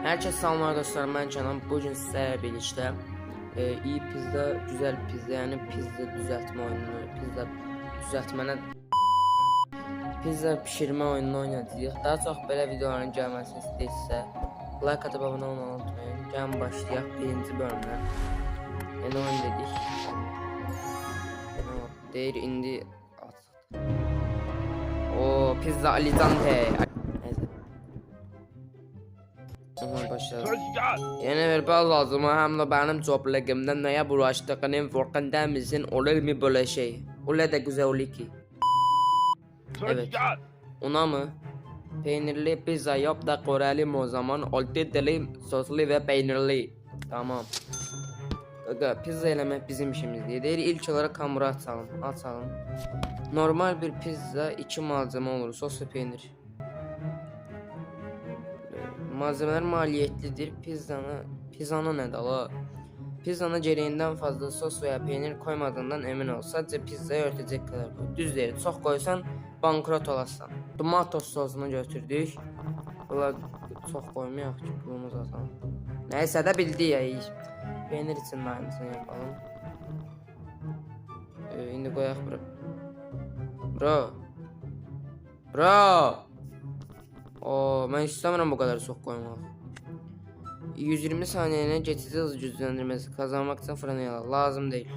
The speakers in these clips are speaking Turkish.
Herkese selamlar dostlar, ben Canan. Bugün sizlerle birlikte iyi pizza, güzel pizza, yani pizza düzeltme oyununu, pizza pişirme oyununu oynayacağız. Daha çok böyle videoların gelmesini istəyirsə like atıp abone olmayı unutmayın. Gəlin başlayaq birinci bölümə. Yeni oyun dedik. Deyir indi o pizza Alizante. Başladı. Yeni bir bal lazım, hem de benim topluluğumdan neye bulaştığının farkında mısın? Olur mu böyle şey? Öyle de güzel olur ki. Evet. Ona mı? Peynirli pizza yap da koyalım o zaman. Altı dilim soslu ve peynirli. Tamam. Pizza elemek bizim işimiz değil. İlk olarak hamuru açalım. Normal bir pizza 2 malzeme olur. Sos ve peynir. Malzemeler maliyetlidir. Pizzanı ne dala? Pizzana gereğinden fazla sos veya peynir koymadığından emin ol. Sadece pizzayı örtecek kadar koy. Düz değil. Çok koysan bankrot olasın. Tomato sosunu götürdük. Bunlar çok koymayaq ki pulumuz azalır. Neyse de bildi ya. Peynir için de aynısını yapalım. Şimdi koyaq Bro. Ben istemiyorum bu kadar çok koymak. 120 saniyene geçici hız güçlendirmesi kazanmak için fırına yala. Lazım değil.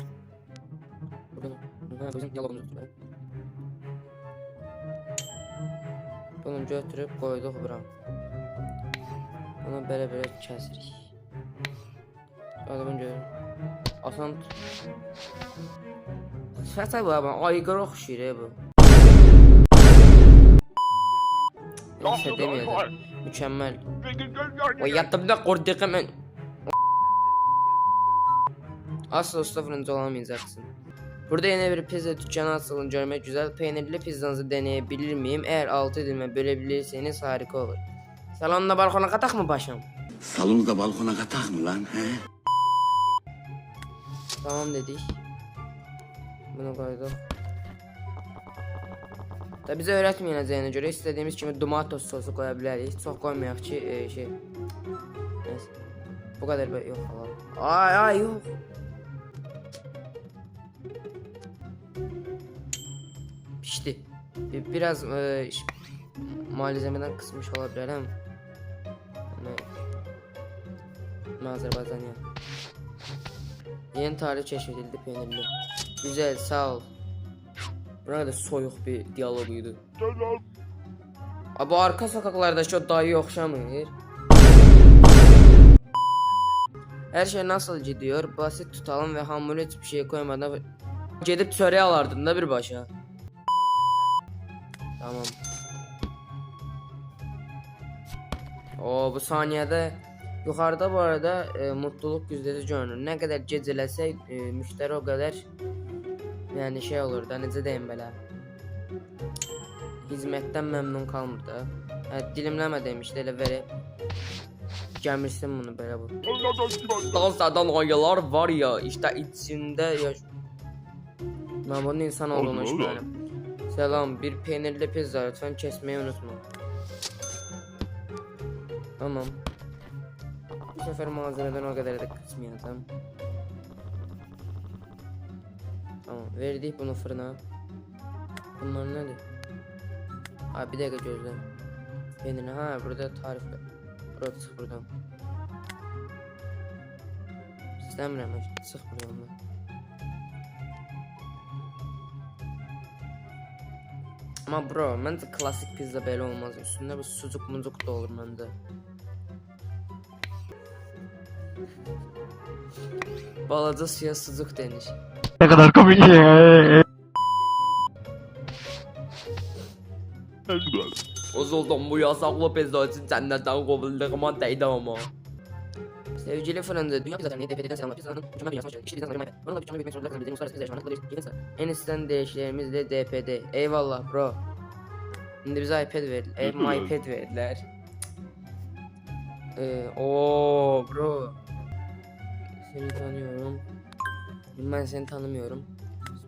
Bunu götürüp koyduk bura. Bunu belə kəsirik. Adamın görür. Asan. Sifətə bu abi, aygır oxşuyur bu. Neyse demeyelim. Mükemmel. O yatımda korktuğum ben. Asla usta fırıncı olamayacaksın. Burada yeni bir pizza dükkanı açılın, görmek güzel. Peynirli pizzanızı deneyebilir miyim? Eğer 6 dilime bölebilirseniz harika olur. Salonda balkona katak mı paşam? Salonda balkona katak mı lan? He? Tamam dedik. Bunu koyduk. Da bize öğretmeyeceğine göre istediğimiz gibi tomato sosu koyabiliriz. Çok koymayaq ki şey. Neyse. Bu kadar yok falan. Ay yok. Pişti. Biraz malzemeden kısmış olabilir ama. Azerbaycan ya. Yeni tarih keşfedildi peynirli. Güzel, sağ ol. Burada soyuq bir diyaloquydu. Bu arka sokaklardakı o dayı oxşamır. Her şey nasıl gidiyor? Basit tutalım ve hamuru hiçbir şey koymadan gedib çörək alardın da birbaşa. Tamam. Bu saniyede yukarıda bu arada mutluluk yüzdesi görünür. Ne kadar gecələsək müşteri o kadar yani şey olur da, necə deyim belə, hizmətdən məmnun qalmır da. Dilimləmə demişdi, elə verib gəmirsin bunu belə bu. Dansadan ayılar var ya, işte içində mən bunun insan olduğunu düşünürəm. Selam, bir peynirli pizza lütfen kesmeyi unutma. Tamam. Bu sefer malzemeden o kadar da kısmayacağım. Tamam, verdik bunu fırına. Bunlar nedir? Bir dakika gözle. Peynirli, burada tarif var. Burada çık buradan. İstemiyorum, çık buradan. Ama bro, məncə klasik pizza belə olmaz. Üstündə bir sucuk da olur məndə. Balaca suya sucuk denir. Ne kadar komik ya. Ozuldum, bu yasaklı pizza için cennetten kovulduğuma değdi ama. Sevgili fırıncı, Dünya Pizza Derneği DPD'den selamlar. Pizzanın mükemmel dünyasına hoş geldin. İşte bizden zaten bununla bütçemeyi bilmek zorunda kalın. Bizim uluslararası pizza yarışmalarında gelirse. En isten değişlerimiz de DPD. Eyvallah bro. Şimdi bize iPad verdiler. iPad verdiler. Bro. Seni tanıyorum. Ben seni tanımıyorum.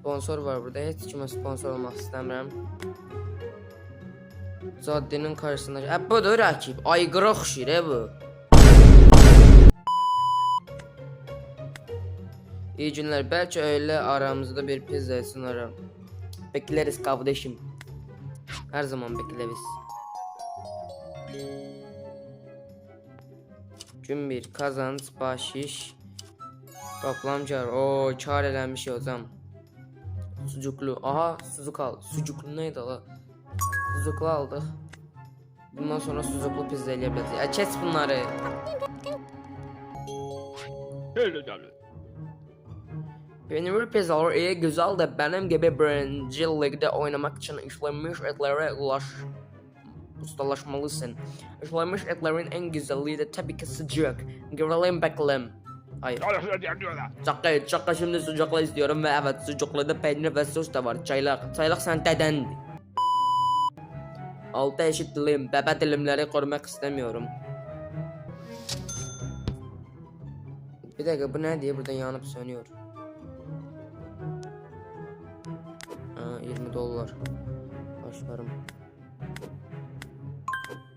Sponsor var burada. Hiç kime sponsor olmak istemiyorum. Caddenin karşısında. Budur rakip. Aygırı oxşuyur bu. İyi günler. Belki öyle aramızda bir pizza sunarım. Bekleriz kardeşim. Her zaman bekleriz. Gün bir kazanç bahşiş. Toplam kar. Oo, kar eləmiş hocam. Sucuklu. Aha, sucuk al. Sucuklu neydi la? Sucuklu aldık. Bundan sonra sucuklu pizza yiyebiliriz. Kes bunları. Peynirli pizzalar iyi güzel de benim gibi birinci ligde oynamak için işlenmiş etlere ustalaşmalısın. İşlenmiş etlerin en güzelliği de tabii ki sıcak. Görelim bakalım. Hayır. Çakka şimdi sucuklu istiyorum ve evet sucukluda peynir ve sos da var. Çaylak sen dedendi. Altı eşit dilim, bebe dilimleri korumak istemiyorum. Bir dakika bu ne diye buradan yanıp sönüyor. 20 dolar. Başlarım.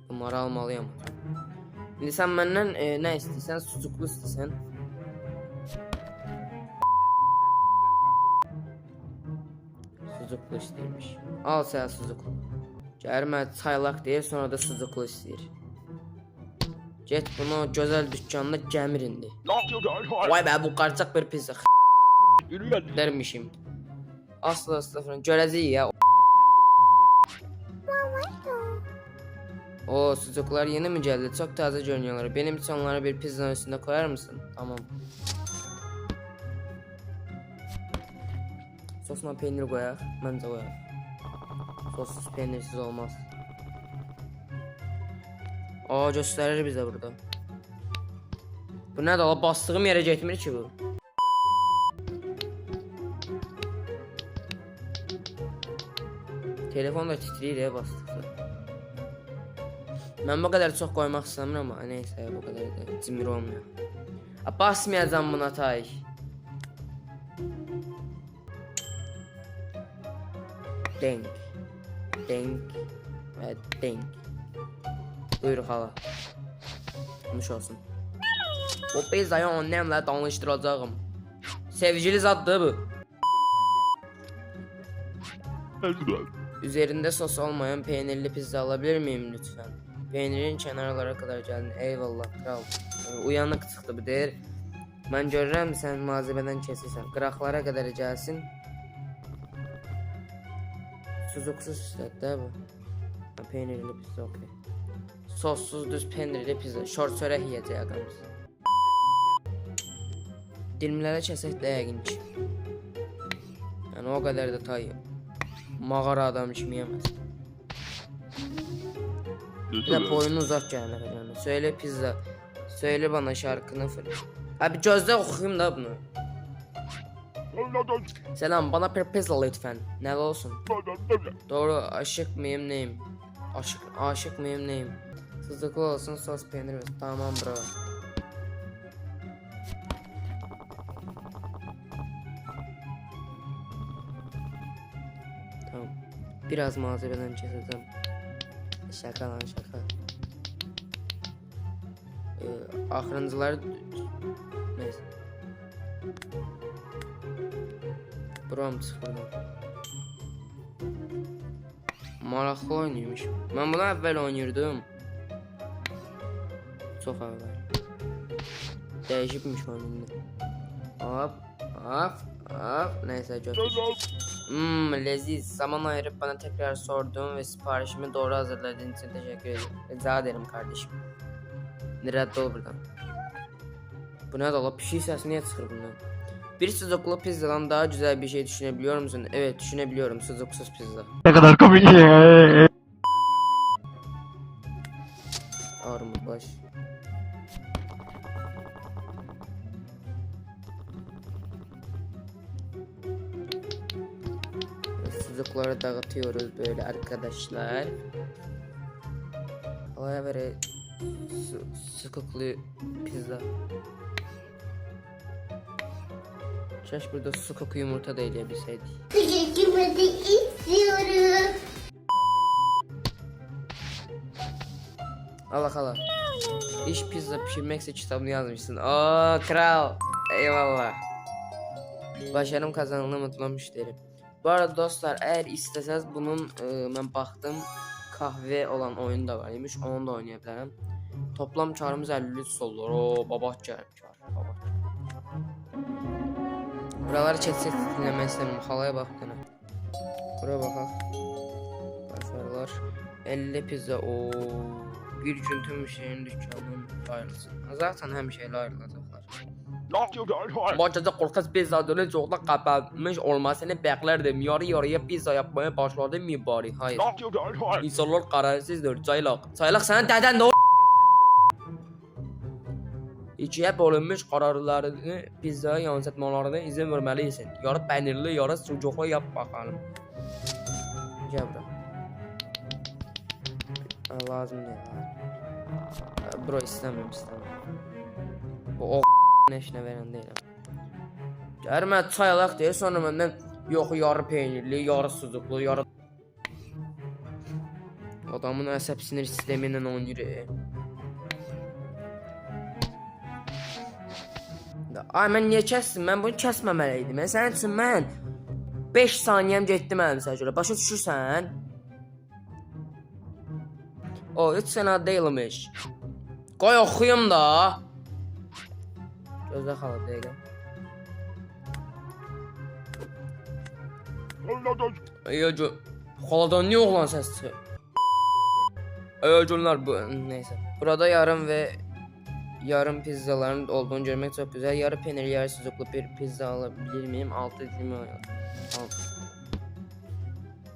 Bunları almalıyım. Şimdi sen benden ne istiyorsan sucuklu istiyorsan. Sucuklu istiyormuş. Al sen sucuklu. Gəlmə çaylaq deyir, sonra da sucuklu istəyir. Get bunu gözəl dükkanında gəmir indi. Vay be, bu qarçaq bir pizza. Dermişim. Asla falan görəcəyik ya. O sucuklar yeni mi geldi? Çok taze görünüyorlar. Benim için onları bir pizzanın üstünde koyar mısın? Tamam. Sosuna peynir koyaq. Məncə koyaq. Sossuz peynirsiz olmaz. Aa, gösterir bize burada. Bu ne de bastığım yere getmir ki bu. Telefon da titriyir ya bastıqda. Ben bu kadar çok koymak istemiyorum ama neyse bu kadar da cimri olmuyor. Basmayacağım buna tay. Denk. Denk ve denk. Buyur hala. Nuş olsun. Bu pizzayı annemle tanıştıracağım. Sevgili zattı bu. Üzerinde sos olmayan peynirli pizza alabilir miyim lütfen? Peynirin kenarlara kadar geldin. Eyvallah kral. Uyanık çıktı bu deyir. Ben görürəm sen malzemeden kesilsən. Qıraqlara kadar gelsin. Sucuksuz istedi de bu. Peynirli pizza okey. Sossuz düz peynirli pizza. Şort çörək yiyəcək ağamız. Dilimlərə kəsək də yəqin ki. Yəni o kadar da tay. Mağara adam kimi yemez. Bir de boyunu uzat yani. Söyle pizza. Söyle bana şarkını fırla. Abi gözde okuyayım da bunu. Selam, bana bir pizza lütfen. Ne olsun? Doğru, aşık mıyım neyim? Aşık mıyım neyim? Sızlıklı olsun, sos peynir ve tamam bro. Tamam. Biraz malzemeden keseceğim. Şaka lan şaka. Axırıncılar neyse. Buram sıfırdan. Maraqlı oynuyormuş. Ben bunu əvvəl oynayırdım. Çox əvvəl. Dəyişibmiş oyununda. Hop. Neyse götür. Leziz. Zaman ayırıp bana tekrar sordun ve siparişimi doğru hazırladığın için teşekkür ederim. Rica ederim kardeşim. Nerede ol buradan. Bu ne dala? Pişik sesi niye çıkır bundan? Bir sucuklu pizzadan daha güzel bir şey düşünebiliyor musun? Evet, düşünebiliyorum. Sucuksuz pizza. Ne kadar komik ya. Armut baş. Sucukları dağıtıyoruz böyle arkadaşlar. Havaya böyle sucuklu pizza. Şaş burada sucuklu yumurta da yiyebilseydik. Yumurta istiyorum. Allah Allah. İş pizza pişirmekse kitabını yazmışsın. Oo kral. Eyvallah. Başarım kazanılan mutlu müşteri. Bu arada dostlar, eğer isteseniz bunun ben baktım kahve olan oyun da var imiş, onu da oynayabilirim. Toplam çarımız 53 olur. O babat çar. Babat. Buraları çetsek dinlemek istemiyorum. Halaya bak yine. Buraya bakalım. Başarılar. 50 pizza. O bir gün tüm şeyin dükkanının ayrılsın. Zaten hem şeyle ayrılacaklar. Bahçede korkunç pizza dönü çokta kapanmış olmasını beklerdim. Yarı yarıya pizza yapmaya başladım mübarek. Hayır. İnsanlar kararsızdır. Çaylak senin deden de o. İkiye bölünmüş kararlarını pizzaya yansıtmalarına izin vermelisin. Yarı peynirli, yarı sucuklu yap bakalım. Gel bura. Lazım değil. Bro istemem. Bu o neşne veren değilim. Gelme çaylak diye sonra benden yok yarı peynirli, yarı sucuklu, yarı... Adamın əsəb sinir sistemiyle oynuyor. Ay mən niyə kəsdim? Mən bunu kəsməməliydim. Sənin üçün mən 5 saniyəm getdi mənim səcələ. Başa düşürsən? O, heç sənə deyilmiş. Qoy oxuyum da. Gözlə xala dəqiqə. Ayacı. Xaladan niyə oğlan səs çıxır? Ayacınlar bu. Neyse. Burada yarım pizzaların olduğunu görmek çok güzel. Yarı peynirli, yarı sucuklu bir pizza alabilir miyim? 6 dilim alalım.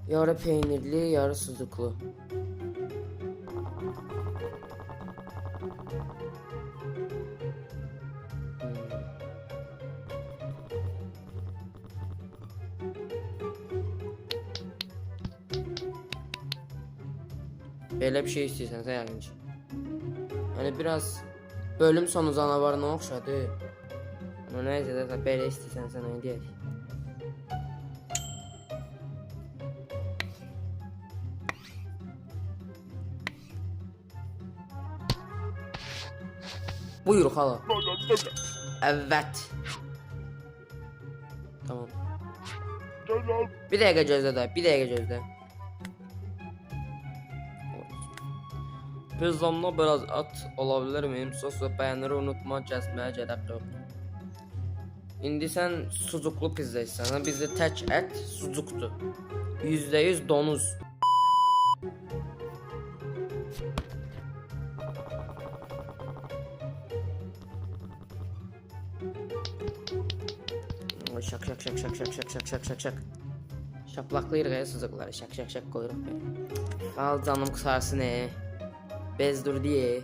Yarı peynirli, yarı sucuklu. Böyle bir şey istiyorsan sen yardımcı. Hani biraz bölüm sonu canavarına oxşadı. Ama neyse də belə istəyirsən sən nə deyək. Buyur xala. Evet. Tamam. Bir dəqiqə gözlə də, bir dəqiqə gözlə. Pizzamda biraz at olabilir miyim? Sos ve peyniri unutma, kesmeye gerek yok. İndi sen sucuklu pizza istersen, bizde tek et sucuktu. %100 donuz. Şak. Şaplaklayırıq ya sucukları, şak koyuruq be. Al canım kısarsın Bez dur diye.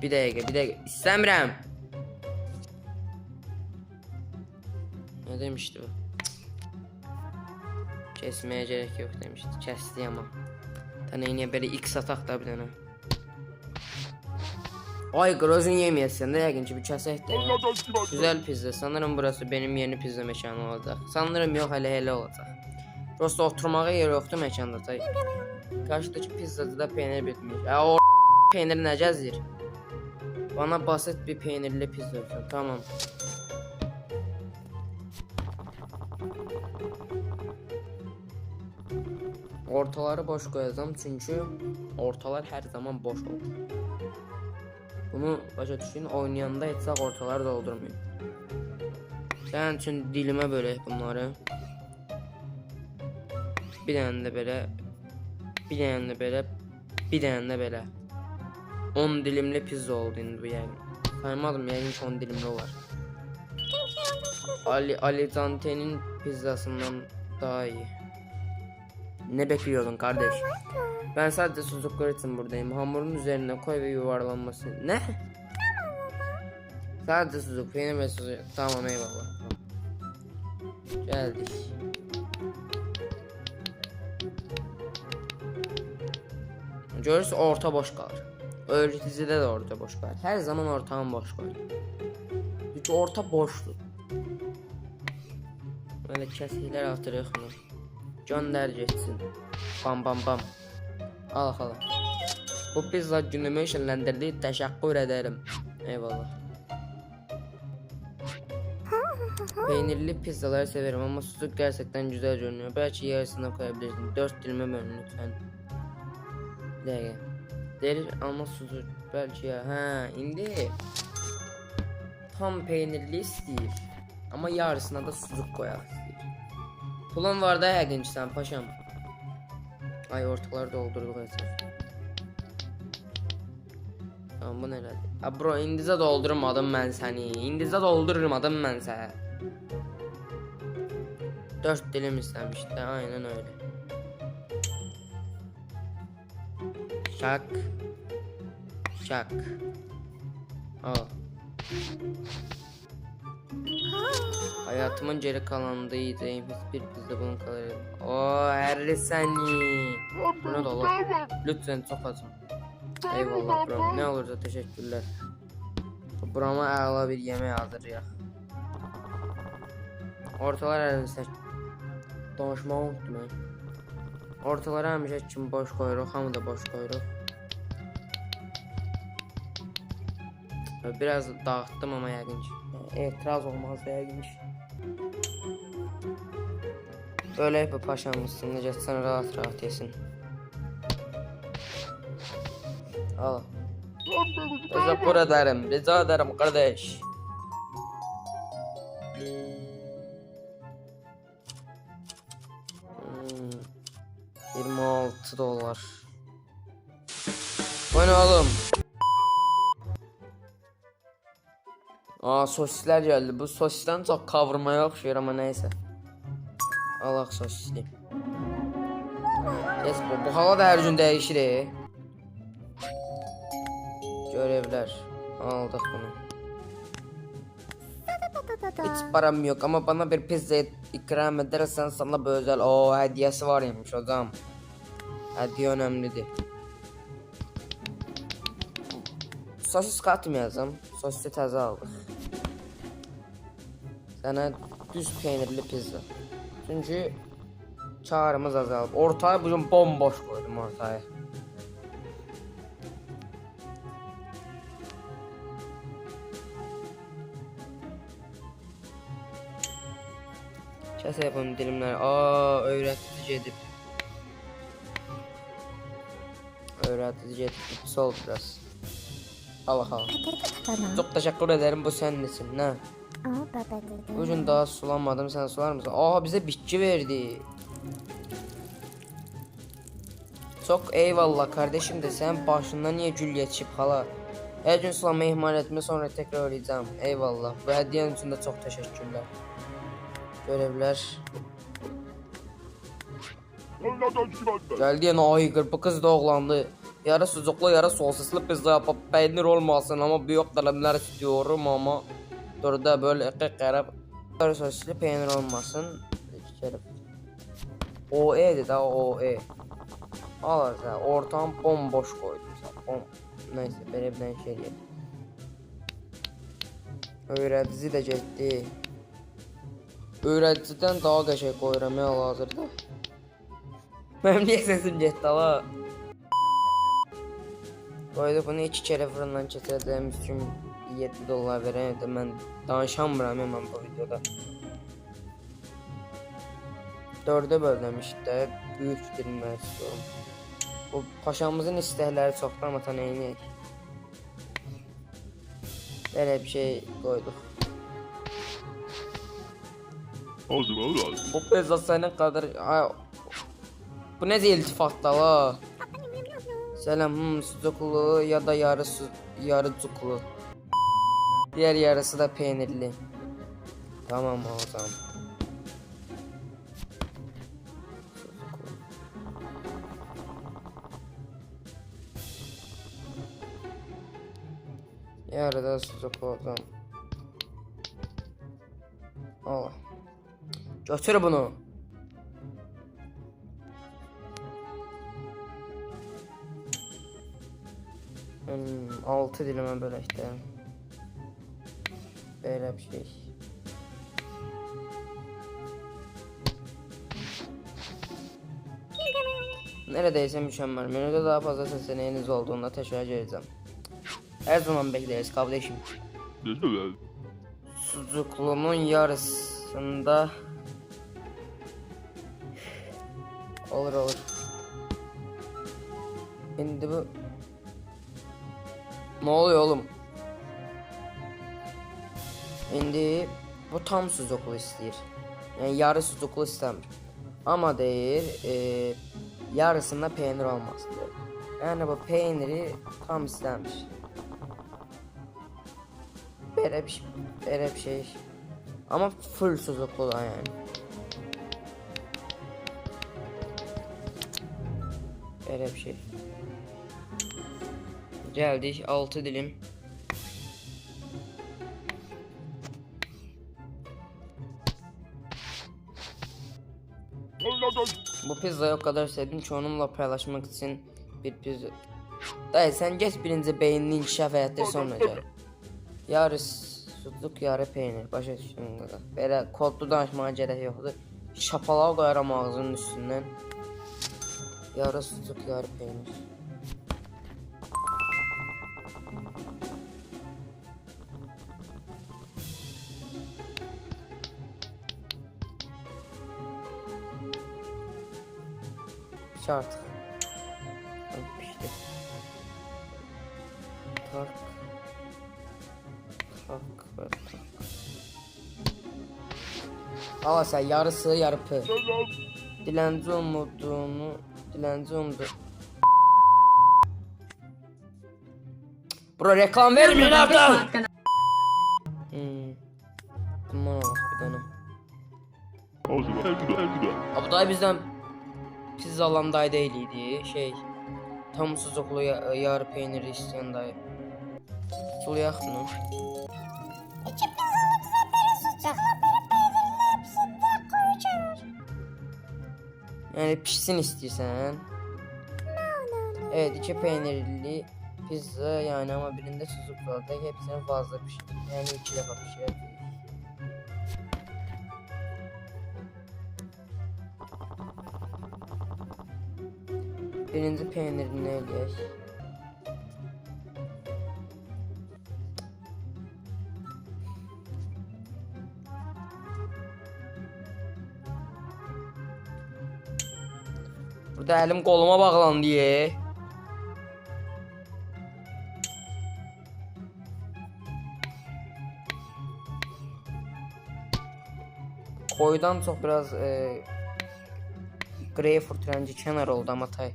Bir dakika. İstemiyorum. Ne demişti bu? Kesmeye gerek yok demişti. Kesti ama. Tane yine böyle X atak da bir tane. Ay grozun yemeyesin de yakın bir kesek de. Güzel pizza. Sanırım burası benim yeni pizza mekanı olacak. Sanırım yok hele olacak. Prosta oturmağa yer yoktu mekanda tay. Karşıdaki pizzacıda peynir bitmiş. O peynir ne cəzdir? Bana basit bir peynirli pizza olsun. Tamam. Ortaları boş koyacağım çünkü ortalar her zaman boş olur. Bunu başa düşün, oynayanda etsək ortaları doldurmayın. Sənin üçün dilimə bölək bunları. Bir dənə də belə. 10 dilimli pizza oldu indi bu yəqin. Saymadım, yəqin 10 dilimli olar. Ali Dante'nin pizzasından daha iyi. Ne bekliyordun kardeş? Ben sadece sucuklar için buradayım. Hamurun üzerine koy ve yuvarlanması. Ne? Sadece sucuk, peynir ve sucuk. Tamam eyvallah. Geldik. Görürüz orta boş kalır. Öğreticide de orta boş kalır. Her zaman ortağın boş kalır. Çünkü orta boştur. Böyle kesikler atırıq mı? Gönder geçsin. Bam. Al. Bu pizza günümü şenlendirdi. Teşekkür ederim. Eyvallah. Peynirli pizzaları severim ama sucuk gerçekten güzel görünüyor. Belki yarısına koyabilirsin. 4 dilime bölün lütfen. Bir dakika. Deri ama sucuk belki ya. Ha indi. Tam peynirli istiyor. Ama yarısına da sucuk koyak istiyor. Pulun var da ya sen paşam. Ay ortaları doldurduk esas. Tamam bu neler? Ha bro indize doldurmadım ben seni. İndize doldurmadım ben seni. 4 dilim istemişti aynen öyle. Şak. Şak. Al. Hayatımın geri kalanında yiyeceğim hiçbir pizza bunun kadar. Oo her seni. Bu ne dolu? Lütfen çok azım. Eyvallah bro. Ne olursa teşekkürler. Burama ağla bir yemeği hazır ya. Ortalar elimizde. Danışmağı unutmayın. Ortalara həmişə kim boş qoyuruq, hamı da boş qoyuruq. Biraz dağıttım ama yəqin ki. Etiraz olmaz da yəqin ki. Böyle hep paşamızsın, necətsən rahat rahat yesin. Al. Teşekkür ederim, rica ederim kardeş. $26. Bu ne oğlum? Aa sosisler geldi. Bu sosisten çok kavurmaya okşuyor ama neyse. Allah sosisli. Yes, bu hava da her gün değişir. Görevler. Aldık bunu. Hiç param yok ama bana bir pizza ikram edersen sana bir özel hediyesi varmış hocam. Hediye önemlidir. Sosis katmayacağım. Sosisi taze aldık. Sana düz peynirli pizza. Çünkü çağrımız azaldı. Ortaya bugün bomboş koydum ortaya. Kes yapalım dilimler. Aa öğretici edip. Öğretici edip sol biraz. Allah Allah. Çok teşekkür ederim bu sendesin ne? Bugün daha sulamadım sen sular mısın? Aa bize bitki verdi. Çok eyvallah kardeşim de sen başından niye gül geçip hala. Her gün sulamayı ihmal etme sonra tekrar arayacağım. Eyvallah. Bu hediyen için de çok teşekkürler. Görevler. Geldi yine aygır bu kız doğulandı. Yarı sucuklu yarı sosisli pizza yapıp peynir olmasın ama büyük dilimler istiyorum ama dur da böyle iki kere yarı sosisli peynir olmasın. OE dedi ha OE. Al sen ortam bomboş koydum sen. Neyse ben şey diyeyim. Öğretici de getdi. Öğreticiden daha qəşəng koyuram ya hazırda. Mənim niyə səsim getdi ala? Qoydu bunu 2 kere fırından keçirəcəyim üçün $7 verən evdə mən danışamıram mən bu videoda. 4'e böldüm işte büyük dilimler istiyorum. Bu paşamızın istəkləri çoxdan ama neyini? Böyle bir şey koyduk. Bu pizza senin kadar... Bu ne iltifatla la? Selam sucuklu ya da yarı cuklu. Diğer yarısı da peynirli. Tamam o zaman. Yarıda sucuklu o zaman. Al. Götür bunu. Altı dilime böyle işte. Böyle bir şey. Neredeyse mükemmel. Menüde daha fazla seçeneğiniz olduğunda teşekkür edeceğim. Her zaman bekleriz kardeşim. sucuklunun yarısında olur. Şimdi bu ne oluyor oğlum? Şimdi bu tam sucuklu istəyir. Yani yarı sucuklu istəmir. Amma deyir, yarısında peynir olmasın. Yani bu peyniri tam istəmir. Belə bir şey. Ama full sucuklu da yani. Belə bir şey. Geldik 6 dilim. Bu pizzayı o kadar sevdim ki onunla paylaşmak için bir pizza. Dayı sen geç birinci beynini inkişaf ettir sonra gel. Yarı sucuk yarı peynir. Başa düşdün qaqa. Belə kodlu danışmağa gerek yoxdur. Şapalağı qoyaram ağzının üstündən. Yarı sucuk yarı peynir. Artık. Pişti. Tak. Al sen yarısı yarıpı. Dilenci umduğunu dilenci umdu. Bro reklam vermeyin artık. Aman Allah bir tane. Abi dayı bizden pizza alan dayı değildi. Tam sucuklu yarı peyniri isteyen dayı. Sulayak mı? Yani pişsin istiyorsan. Evet 2 peynirli pizza yani ama birinde sucuk var da hepsini fazla pişir. Yani 2 defa pişirir. Birinci peynirini eləyək. Burada elim koluma bağlandı ye. Koyudan çok biraz greyfurt rengi kenar oldu ama tay.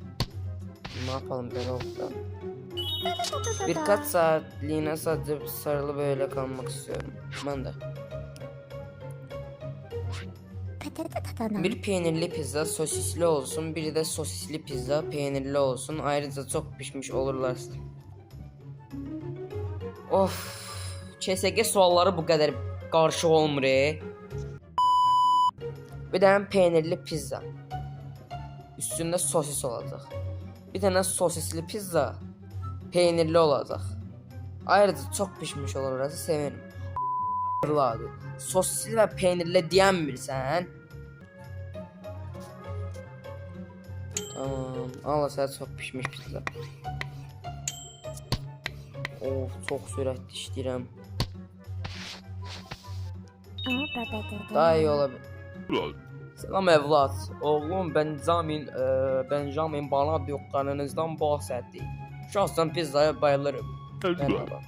Ne yapalım böyle oldu. Birkaç saatliğine sadece sarılı böyle kalmak istiyorum. Ben de. Bir peynirli pizza sosisli olsun, biri de sosisli pizza peynirli olsun. Ayrıca çok pişmiş olurlar. Of, KSG sualları bu kadar karşı olmur. Bir tane peynirli pizza. Üstünde sosis olacak. Bir tane sosisli pizza peynirli olacak. Ayrıca çok pişmiş olur orası severim. Sosisli ve peynirli diyenmirsen. Tamam. Allah sen çok pişmiş pizza. Of çok süratli işləyirəm. Daha iyi olabilir. Selam evlat. Oğlum Benjamin bana dükkanınızdan bahsetti. Şahsen pizzaya bayılırım. Merhaba.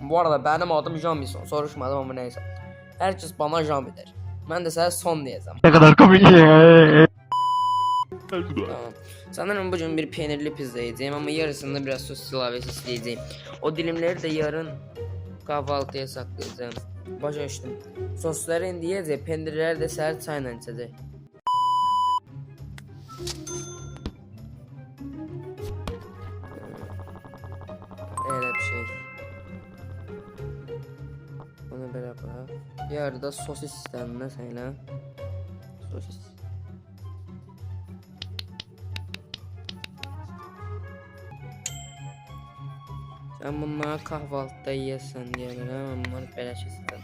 Bu arada benim adım Jamison. Soruşmadım ama neyse. Herkes bana Jami der. Ben de sana son diyeceğim. Ne kadar komik. Tamam. Sanırım bugün bir peynirli pizza yiyeceğim ama yarısında biraz sos ilavesi isteyeceğim. O dilimleri de yarın kahvaltıya saklayacağım. Başa düşdüm. Sosları indi yiyəcək, pendirləri də səhər çayla içəcək. Elə bir şey. Bunu belə yapaq. Yarıda sosis istədim sənə. Sosis. Sen bunları kahvaltıda yiyesen diye ben bunları beleş istedim.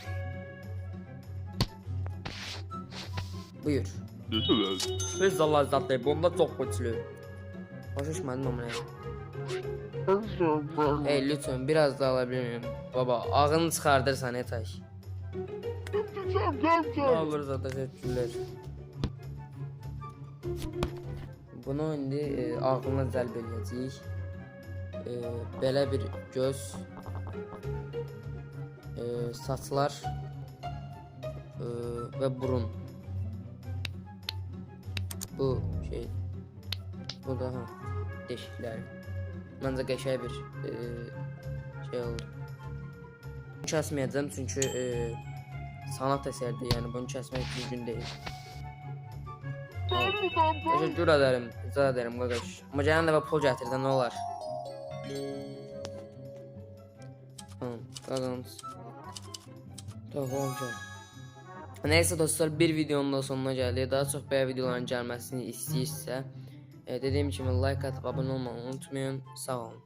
Buyur. Pizza lezzetli, bunda çok güçlü. Hoşuşmadım ama ne? Hey lütfen biraz daha alabilir miyim? Baba ağını çıkardırsan etay. Ne olursa teşekkürler. Bunu indi ağlına cəlb eləyəcəyik. Belə bir göz, saçlar və burun. Bu şey, bu da deşiklər. Məncə qəşəng bir şey oldu. Kəsməyəcəm çünki sanat əsərdir, yəni bunu kəsmək düzgün deyil. Teşekkür ederim, rica ederim qardaş. Amma gələn dəfə pul gətir də nə olar? Qazanc. Tamam. Neyse dostlar, bir videonun da sonuna geldik. Daha çok belə videoların gəlməsini istəyirsə, dediyim kimi like atıp abone olmayı unutmayın. Sağ olun.